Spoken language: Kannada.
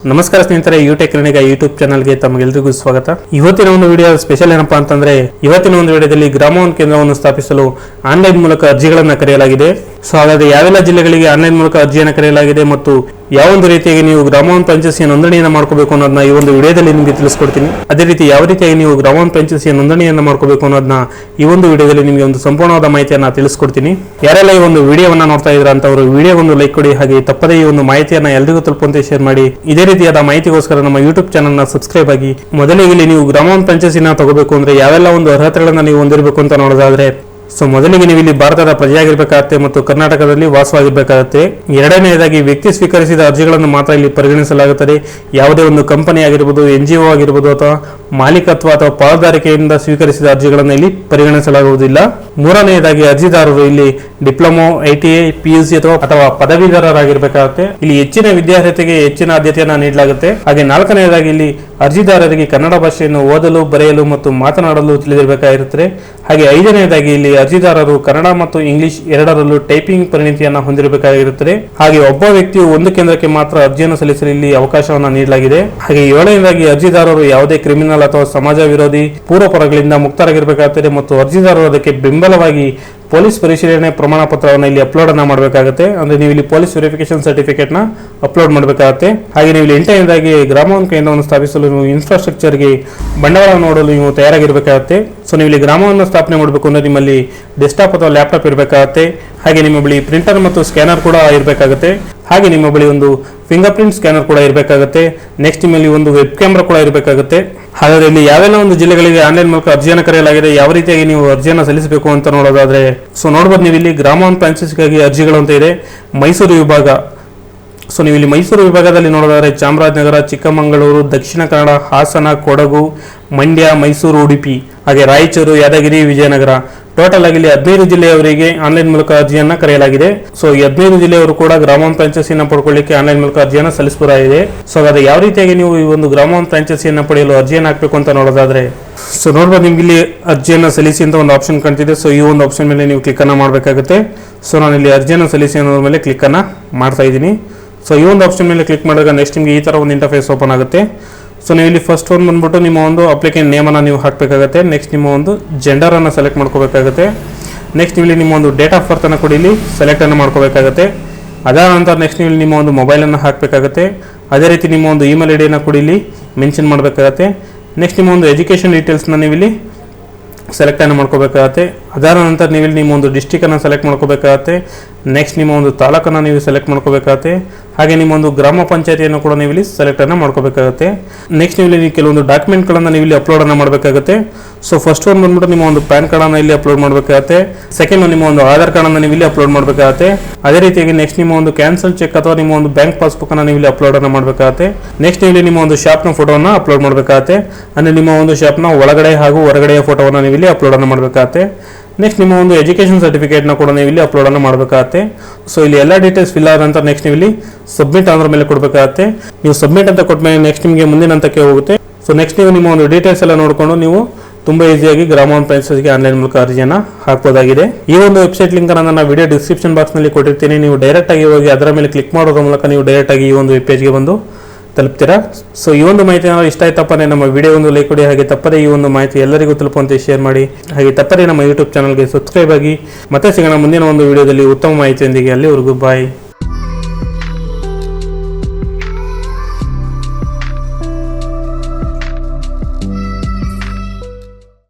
ನಮಸ್ಕಾರ ಸ್ನೇಹಿತರೆ, ಯುಟೆಕ್ ಕ್ಲಿನಿಕ್ ಯೂಟ್ಯೂಬ್ ಚಾನಲ್ಗೆ ತಮಗೆಲ್ಲರಿಗೂ ಸ್ವಾಗತ. ಇವತ್ತಿನ ಒಂದು ವಿಡಿಯೋ ಸ್ಪೆಷಲ್ ಏನಪ್ಪಾ ಅಂತಂದ್ರೆ, ಇವತ್ತಿನ ಒಂದು ವಿಡಿಯೋದಲ್ಲಿ ಗ್ರಾಮೋನ್ ಕೇಂದ್ರವನ್ನು ಸ್ಥಾಪಿಸಲು ಆನ್ಲೈನ್ ಮೂಲಕ ಅರ್ಜಿಗಳನ್ನು ಕರೆಯಲಾಗಿದೆ. ಸೊ ಹಾಗಾದ್ರೆ ಯಾವೆಲ್ಲ ಜಿಲ್ಲೆಗಳಿಗೆ ಆನ್ಲೈನ್ ಮೂಲಕ ಅರ್ಜಿಯನ್ನು ಕರೆಯಲಾಗಿದೆ ಮತ್ತು ಯಾವ ಒಂದು ರೀತಿಯಾಗಿ ನೀವು ಗ್ರಾಮೋನ್ ಫ್ರಾಂಚೈಸಿಯ ನೋಂದಣಿಯನ್ನು ಮಾಡ್ಕೋಬೇಕು ಅನ್ನೋದನ್ನ ಈ ಒಂದು ವಿಡಿಯೋದಲ್ಲಿ ನಿಮಗೆ ತಿಳಿಸ್ಕೊಡ್ತೀನಿ. ಅದೇ ರೀತಿ ಯಾವ ರೀತಿಯಾಗಿ ನೀವು ಗ್ರಾಮೋನ್ ಫ್ರಾಂಚೈಸಿಯ ನೋಂದಣಿಯನ್ನು ಮಾಡ್ಕೋಬೇಕು ಅನ್ನೋದನ್ನ ಈ ಒಂದು ವಿಡಿಯೋದಲ್ಲಿ ನಿಮಗೆ ಒಂದು ಸಂಪೂರ್ಣವಾದ ಮಾಹಿತಿಯನ್ನು ತಿಳಿಸ್ಕೊಡ್ತೀನಿ. ಯಾರೆಲ್ಲ ಈ ಒಂದು ವಿಡಿಯೋವನ್ನ ನೋಡ್ತಾ ಇದ್ರ ಅಂತ ಅವರು ವಿಡಿಯೋ ಒಂದು ಲೈಕ್ ಕೊಡಿ, ಹಾಗೆ ತಪ್ಪದೇ ಈ ಒಂದು ಮಾಹಿತಿಯನ್ನ ಎಲ್ಲರಿಗೂ ತಲುಪುವಂತೆ ಶೇರ್ ಮಾಡಿ. ಇದೇ ರೀತಿಯಾದ ಮಾಹಿತಿಗೋಸ್ಕರ ನಮ್ಮ ಯೂಟ್ಯೂಬ್ ಚಾನಲ್ ನ ಸಬ್ಸ್ಕ್ರೈಬ್ ಆಗಿ. ಮೊದಲಿಗೆ ಇಲ್ಲಿ ನೀವು ಗ್ರಾಮೋನ್ ಫ್ರಾಂಚೈಸಿನ ತಗೋಬೇಕು ಅಂದ್ರೆ ಯಾವೆಲ್ಲ ಒಂದು ಅರ್ಹತೆಗಳನ್ನ ನೀವು ಹೊಂದಿರಬೇಕು ಅಂತ ನೋಡೋದಾದ್ರೆ, ಸೊ ಮೊದಲಿಗೆ ನೀವು ಇಲ್ಲಿ ಭಾರತದ ಪ್ರಜೆಯಾಗಿರ್ಬೇಕಾಗತ್ತೆ ಮತ್ತು ಕರ್ನಾಟಕದಲ್ಲಿ ವಾಸವಾಗಿರ್ಬೇಕಾಗತ್ತೆ. ಎರಡನೆಯದಾಗಿ ವ್ಯಕ್ತಿ ಸ್ವೀಕರಿಸಿದ ಅರ್ಜಿಗಳನ್ನು ಮಾತ್ರ ಇಲ್ಲಿ ಪರಿಗಣಿಸಲಾಗುತ್ತದೆ. ಯಾವುದೇ ಒಂದು ಕಂಪನಿ ಆಗಿರ್ಬೋದು, NGO ಆಗಿರ್ಬೋದು ಅಥವಾ ಮಾಲೀಕತ್ವ ಅಥವಾ ಪಾಲುದಾರಿಕೆಯಿಂದ ಸ್ವೀಕರಿಸಿದ ಅರ್ಜಿಗಳನ್ನು ಇಲ್ಲಿ ಪರಿಗಣಿಸಲಾಗುವುದಿಲ್ಲ. ಮೂರನೆಯದಾಗಿ ಅರ್ಜಿದಾರರು ಇಲ್ಲಿ ಡಿಪ್ಲೊಮೊ, ITI, PUC ಅಥವಾ ಪದವೀಧರರಾಗಿರ್ಬೇಕಾಗುತ್ತೆ. ಇಲ್ಲಿ ಹೆಚ್ಚಿನ ವಿದ್ಯಾರ್ಹತೆಗೆ ಹೆಚ್ಚಿನ ಆದ್ಯತೆಯನ್ನು ನೀಡಲಾಗುತ್ತೆ. ಹಾಗೆ ನಾಲ್ಕನೆಯದಾಗಿ ಇಲ್ಲಿ ಅರ್ಜಿದಾರರಿಗೆ ಕನ್ನಡ ಭಾಷೆಯನ್ನು ಓದಲು, ಬರೆಯಲು ಮತ್ತು ಮಾತನಾಡಲು ತಿಳಿದಿರಬೇಕಾಗಿರುತ್ತದೆ. ಹಾಗೆ ಐದನೆಯದಾಗಿ ಇಲ್ಲಿ ಅರ್ಜಿದಾರರು ಕನ್ನಡ ಮತ್ತು ಇಂಗ್ಲಿಷ್ ಎರಡರಲ್ಲೂ ಟೈಪಿಂಗ್ ಪರಿಣಿತಿಯನ್ನು ಹೊಂದಿರಬೇಕಾಗಿರುತ್ತದೆ. ಹಾಗೆ ಒಬ್ಬ ವ್ಯಕ್ತಿಯು ಒಂದು ಕೇಂದ್ರಕ್ಕೆ ಮಾತ್ರ ಅರ್ಜಿಯನ್ನು ಸಲ್ಲಿಸಲು ಇಲ್ಲಿ ಅವಕಾಶವನ್ನು ನೀಡಲಾಗಿದೆ. ಹಾಗೆ ಏಳನೆಯದಾಗಿ ಅರ್ಜಿದಾರರು ಯಾವುದೇ ಕ್ರಿಮಿನಲ್ ಅಥವಾ ಸಮಾಜ ವಿರೋಧಿ ಪೂರ್ವಪರಗಳಿಂದ ಮುಕ್ತರಾಗಿರಬೇಕಾಗುತ್ತದೆ ಮತ್ತು ಅರ್ಜಿದಾರರು ಅದಕ್ಕೆ ಬೆಂಬಲವಾಗಿ ಪೊಲೀಸ್ ಪರಿಶೀಲನೆ ಪ್ರಮಾಣ ಪತ್ರವನ್ನು ಇಲ್ಲಿ ಅಪ್ಲೋಡ್ ಅನ್ನ ಮಾಡಬೇಕಾಗುತ್ತೆ. ಅಂದ್ರೆ ನೀವು ಇಲ್ಲಿ ಪೊಲೀಸ್ ವೆರಿಫಿಕೇಶನ್ ಸರ್ಟಿಫಿಕೇಟ್ ನ ಅಪ್ಲೋಡ್ ಮಾಡಬೇಕಾಗುತ್ತೆ. ಹಾಗೆ ನೀವು ಇಲ್ಲಿ ಎಂಟನೇದಾಗಿ ಗ್ರಾಮೋನ್ ಕೇಂದ್ರವನ್ನು ಸ್ಥಾಪಿಸಲು ನೀವು ಇನ್ಫ್ರಾಸ್ಟ್ರಕ್ಚರ್ಗೆ ಬಂಡವಾಳ ನೋಡಲು ನೀವು ತಯಾರಾಗಿರ್ಬೇಕಾಗುತ್ತೆ. ಸೊ ನೀವು ಇಲ್ಲಿ ಗ್ರಾಮವನ್ನು ಸ್ಥಾಪನೆ ಮಾಡಬೇಕು ಅಂದ್ರೆ ನಿಮ್ಮಲ್ಲಿ ಡೆಸ್ಕ್ಟಾಪ್ ಅಥವಾ ಲ್ಯಾಪ್ಟಾಪ್ ಇರಬೇಕಾಗುತ್ತೆ. ಹಾಗೆ ನಿಮ್ಮ ಬಳಿ ಪ್ರಿಂಟರ್ ಮತ್ತು ಸ್ಕ್ಯಾನರ್ ಕೂಡ ಇರಬೇಕಾಗುತ್ತೆ. ಹಾಗೆ ನಿಮ್ಮ ಬಳಿ ಒಂದು ಫಿಂಗರ್ ಪ್ರಿಂಟ್ ಸ್ಕ್ಯಾನರ್ ಕೂಡ ಇರಬೇಕಾಗುತ್ತೆ. ನೆಕ್ಸ್ಟ್ ನಿಮ್ಮಲ್ಲಿ ಒಂದು ವೆಬ್ ಕ್ಯಾಮ್ರಾ ಕೂಡ ಇರಬೇಕಾಗುತ್ತೆ. ಹಾಗಾದ್ರೆ ಇಲ್ಲಿ ಯಾವೆಲ್ಲ ಒಂದು ಜಿಲ್ಲೆಗಳಿಗೆ ಆನ್ಲೈನ್ ಮೂಲಕ ಅರ್ಜಿಯನ್ನು ಕರೆಯಲಾಗಿದೆ, ಯಾವ ರೀತಿಯಾಗಿ ನೀವು ಅರ್ಜಿಯನ್ನು ಸಲ್ಲಿಸಬೇಕು ಅಂತ ನೋಡೋದಾದ್ರೆ, ಸೊ ನೋಡಬಹುದು ನೀವು ಇಲ್ಲಿ ಗ್ರಾಮೋನ್ ಫ್ರಾಂಚೈಸಿಗಾಗಿ ಅರ್ಜಿಗಳು ಅಂತ ಇದೆ. ಮೈಸೂರು ವಿಭಾಗ, ಸೊ ನೀವು ಇಲ್ಲಿ ಮೈಸೂರು ವಿಭಾಗದಲ್ಲಿ ನೋಡೋದಾದ್ರೆ ಚಾಮರಾಜನಗರ, ಚಿಕ್ಕಮಗಳೂರು, ದಕ್ಷಿಣ ಕನ್ನಡ, ಹಾಸನ, ಕೊಡಗು, ಮಂಡ್ಯ, ಮೈಸೂರು, ಉಡುಪಿ, ಹಾಗೆ ರಾಯಚೂರು, ಯಾದಗಿರಿ, ವಿಜಯನಗರ. ಟೋಟಲ್ ಆಗಿ ಇಲ್ಲಿ 15 ಜಿಲ್ಲೆಯವರಿಗೆ ಆನ್ಲೈನ್ ಮೂಲಕ ಅರ್ಜಿಯನ್ನ ಕರೆಯಲಾಗಿದೆ. ಸೊ ಈ 15 ಜಿಲ್ಲೆಯವರು ಕೂಡ ಗ್ರಾಮೋನ್ ಫ್ರಾಂಚೈಸಿಯನ್ನು ಪಡ್ಕೊಳ್ಳಿಕ್ಕೆ ಆನ್ಲೈನ್ ಮೂಲಕ ಅರ್ಜಿಯನ್ನು ಸಲ್ಲಿಸಬಹುದಾಗಿದೆ. ಸೊ ಹಾಗಾದ್ರೆ ಯಾವ ರೀತಿಯಾಗಿ ನೀವು ಈ ಒಂದು ಗ್ರಾಮೋನ್ ಫ್ರಾಂಚೈಸಿಯನ್ನು ಪಡೆಯಲು ಅರ್ಜಿಯನ್ನು ಹಾಕಬೇಕು ಅಂತ ನೋಡೋದಾದ್ರೆ, ಸೊ ನೋಡ್ಬೋದು ನಿಮ್ಗೆ ಇಲ್ಲಿ ಅರ್ಜಿಯನ್ನು ಸಲ್ಲಿಸಿ ಅಂತ ಒಂದು ಆಪ್ಷನ್ ಕಾಣ್ತಿದೆ. ಸೊ ಈ ಒಂದು ಆಪ್ಷನ್ ಮೇಲೆ ನೀವು ಕ್ಲಿಕ್ ಅನ್ನ ಮಾಡಬೇಕಾಗುತ್ತೆ. ಸೊ ನಾನು ಇಲ್ಲಿ ಅರ್ಜಿಯನ್ನು ಸಲ್ಲಿಸಿ ಅನ್ನೋದ್ರ ಮೇಲೆ ಕ್ಲಿಕ್ ಅನ್ನ ಮಾಡ್ತಾ ಇದ್ದೀನಿ. ಸೊ ಈ ಒಂದು ಆಪ್ಷನ್ ಮೇಲೆ ಕ್ಲಿಕ್ ಮಾಡಿದಾಗ ನೆಕ್ಸ್ಟ್ ನಿಮಗೆ ಈ ತರ ಒಂದು ಇಂಟರ್ಫೇಸ್ ಓಪನ್ ಆಗುತ್ತೆ. ಸೊ ನೀವು ಇಲ್ಲಿ ಫಸ್ಟ್ ಒಂದು ಬಂದ್ಬಿಟ್ಟು ನಿಮ್ಮ ಒಂದು ಅಪ್ಲಿಕೆಂಟ್ ನೇಮನ್ನು ನೀವು ಹಾಕಬೇಕಾಗುತ್ತೆ. ನೆಕ್ಸ್ಟ್ ನಿಮ್ಮ ಒಂದು ಜೆಂಡರ್ ಅನ್ನು ಸೆಲೆಕ್ಟ್ ಮಾಡ್ಕೋಬೇಕಾಗುತ್ತೆ. ನೆಕ್ಸ್ಟ್ ನೀವು ಇಲ್ಲಿ ನಿಮ್ಮ ಒಂದು ಡೇಟ್ ಆಫ್ ಬರ್ತ್ ಅನ್ನು ಕೂಡ ಇಲ್ಲಿ ಸೆಲೆಕ್ಟ್ ಅನ್ನು ಮಾಡ್ಕೋಬೇಕಾಗುತ್ತೆ. ಅದಾದ ನಂತರ ನೆಕ್ಸ್ಟ್ ನೀವು ನಿಮ್ಮ ಒಂದು ಮೊಬೈಲನ್ನು ಹಾಕಬೇಕಾಗುತ್ತೆ. ಅದೇ ರೀತಿ ನಿಮ್ಮ ಒಂದು ಇಮೇಲ್ ID ಅನ್ನು ಕೂಡ ಇಲ್ಲಿ ಮೆನ್ಷನ್ ಮಾಡಬೇಕಾಗುತ್ತೆ. ನೆಕ್ಸ್ಟ್ ನಿಮ್ಮ ಒಂದು ಎಜುಕೇಷನ್ ಡೀಟೇಲ್ಸ್ನ ನೀವು ಇಲ್ಲಿ ಸೆಲೆಕ್ಟ್ ಅನ್ನು ಮಾಡ್ಕೋಬೇಕಾಗುತ್ತೆ. ಅದಾದ ನಂತರ ನೀವು ಇಲ್ಲಿ ನಿಮ್ಮ ಒಂದು ಡಿಸ್ಟ್ರಿಕ್ಟ್ ಅನ್ನು ಸೆಲೆಕ್ಟ್ ಮಾಡ್ಕೋಬೇಕಾಗುತ್ತೆ. ನೆಕ್ಸ್ಟ್ ನಿಮ್ಮ ಒಂದು ತಾಲೂಕನ್ನು ನೀವು ಸೆಲೆಕ್ಟ್ ಮಾಡ್ಕೋಬೇಕಾಗುತ್ತೆ. ಹಾಗೆ ನಿಮ್ಮ ಒಂದು ಗ್ರಾಮ ಪಂಚಾಯತಿಯನ್ನು ಕೂಡ ನೀವು ಇಲ್ಲಿ ಸೆಲೆಕ್ಟ್ ಅನ್ನು ಮಾಡ್ಕೋಬೇಕಾಗುತ್ತೆ. ನೆಕ್ಸ್ಟ್ ನೀವು ಇಲ್ಲಿ ಕೆಲವೊಂದು ಡಾಕ್ಯುಮೆಂಟ್ಗಳನ್ನು ನೀವು ಇಲ್ಲಿ ಅಪ್ಲೋಡ್ ಅನ್ನು ಮಾಡಬೇಕಾಗುತ್ತೆ. ಸೊ ಫಸ್ಟ್ ಒಂದು ಬಂದ್ಬಿಟ್ಟು ನಿಮ್ಮ ಒಂದು ಪ್ಯಾನ್ ಕಾರ್ಡ್ ಅನ್ನು ಇಲ್ಲಿ ಅಪ್ಲೋಡ್ ಮಾಡಬೇಕಾಗುತ್ತೆ. ಸೆಕೆಂಡ್ ನಿಮ್ಮ ಒಂದು ಆಧಾರ್ ಕಾರ್ಡ್ ಅನ್ನು ನೀವು ಇಲ್ಲಿ ಅಪ್ಲೋಡ್ ಮಾಡಬೇಕಾಗುತ್ತೆ. ಅದೇ ರೀತಿಯಾಗಿ ನೆಕ್ಸ್ಟ್ ನಿಮ್ಮ ಒಂದು ಕ್ಯಾನ್ಸಲ್ ಚೆಕ್ ಅಥವಾ ನಿಮ್ಮ ಒಂದು ಬ್ಯಾಂಕ್ ಪಾಸ್ಬುಕ್ ಅನ್ನು ನೀವು ಇಲ್ಲಿ ಅಪ್ಲೋಡ್ ಅನ್ನು ಮಾಡಬೇಕಾಗುತ್ತೆ. ನೆಕ್ಸ್ಟ್ ನೀವು ಇಲ್ಲಿ ನಿಮ್ಮ ಒಂದು ಶಾಪ್ನ ಫೋಟೋವನ್ನು ಅಪ್ಲೋಡ್ ಮಾಡಬೇಕಾಗುತ್ತೆ. ಅಂದ್ರೆ ನಿಮ್ಮ ಒಂದು ಶಾಪ್ನ ಒಳಗಡೆ ಹಾಗೂ ಹೊರಗಡೆಯ ಫೋಟೋವನ್ನು ನೀವು ಇಲ್ಲಿ ಅಪ್ಲೋಡ್ ಅನ್ನು ಮಾಡಬೇಕಾಗುತ್ತೆ. ನೆಕ್ಸ್ಟ್ ನಿಮ್ಮ ಒಂದು ಎಜುಕೇಷನ್ ಸರ್ಟಿಫಿಕೇಟ್ನ ಕೂಡ ನೀವು ಇಲ್ಲಿ ಅಪ್ಲೋಡ್ ಅನ್ನು ಮಾಡಬೇಕಾಗುತ್ತೆ. ಸೊ ಇಲ್ಲಿ ಎಲ್ಲ ಡೀಟೇಲ್ಸ್ ಫಿಲ್ ಆದ ನಂತರ ನೆಕ್ಸ್ಟ್ ನೀವು ಇಲ್ಲಿ ಸಬ್ಮಿಟ್ ಅನ್ನೋದ್ರ ಮೇಲೆ ಕೊಡಬೇಕಾಗುತ್ತೆ. ನೀವು ಸಬ್ಮಿಟ್ ಅಂತ ಕೊಟ್ಟ ಮೇಲೆ ನೆಕ್ಸ್ಟ್ ನಿಮಗೆ ಮುಂದಿನ ಹಂತಕ್ಕೆ ಹೋಗುತ್ತೆ. ಸೊ ನೆಕ್ಸ್ಟ್ ನೀವು ನಿಮ್ಮ ಒಂದು ಡೀಟೇಲ್ಸ್ ಎಲ್ಲ ನೋಡಿಕೊಂಡು ನೀವು ತುಂಬಾ ಈಸಿಯಾಗಿ ಗ್ರಾಮೋನ್ ಫ್ರಾಂಚೈಸಿಗೆ ಆನ್ಲೈನ್ ಮೂಲಕ ಅರ್ಜಿಯನ್ನು ಹಾಕಬಹುದಾಗಿದೆ. ಈ ಒಂದು ವೆಬ್ಸೈಟ್ ಲಿಂಕ್ ಅನ್ನು ನಾನು ವಿಡಿಯೋ ಡಿಸ್ಕ್ರಿಪ್ಷನ್ ಬಾಕ್ಸ್ ನಲ್ಲಿ ಕೊಟ್ಟಿರ್ತೀನಿ. ನೀವು ಡೈರೆಕ್ಟ್ ಆಗಿ ಹೋಗಿ ಅದರ ಮೇಲೆ ಕ್ಲಿಕ್ ಮಾಡೋದ್ರ ಮೂಲಕ ನೀವು ಡೈರೆಕ್ಟ್ ಆಗಿ ಈ ಒಂದು ವೆಬ್ ಪೇಜ್ಗೆ ಬಂದು ತಲುಪ್ತೀರಾ. ಸೊ ಈ ಒಂದು ಮಾಹಿತಿ ಇಷ್ಟ ಆಯ್ತಪ್ಪ ನಮ್ಮ ವಿಡಿಯೋ ಒಂದು ಲೈಕ್ ಕೊಡಿ. ಹಾಗೆ ತಪ್ಪದೇ ಈ ಒಂದು ಮಾಹಿತಿ ಎಲ್ಲರಿಗೂ ತಲುಪುವಂತೆ ಶೇರ್ ಮಾಡಿ. ಹಾಗೆ ತಪ್ಪದೇ ನಮ್ಮ ಯೂಟ್ಯೂಬ್ ಚಾನಲ್ಗೆ ಸಬ್ಸ್ಕ್ರೈಬ್ ಆಗಿ. ಮತ್ತೆ ಸಿಗೋಣ ಮುಂದಿನ ಒಂದು ವಿಡಿಯೋದಲ್ಲಿ ಉತ್ತಮ ಮಾಹಿತಿಯೊಂದಿಗೆ. ಅಲ್ಲಿವರೆಗೂ ಬಾಯ್.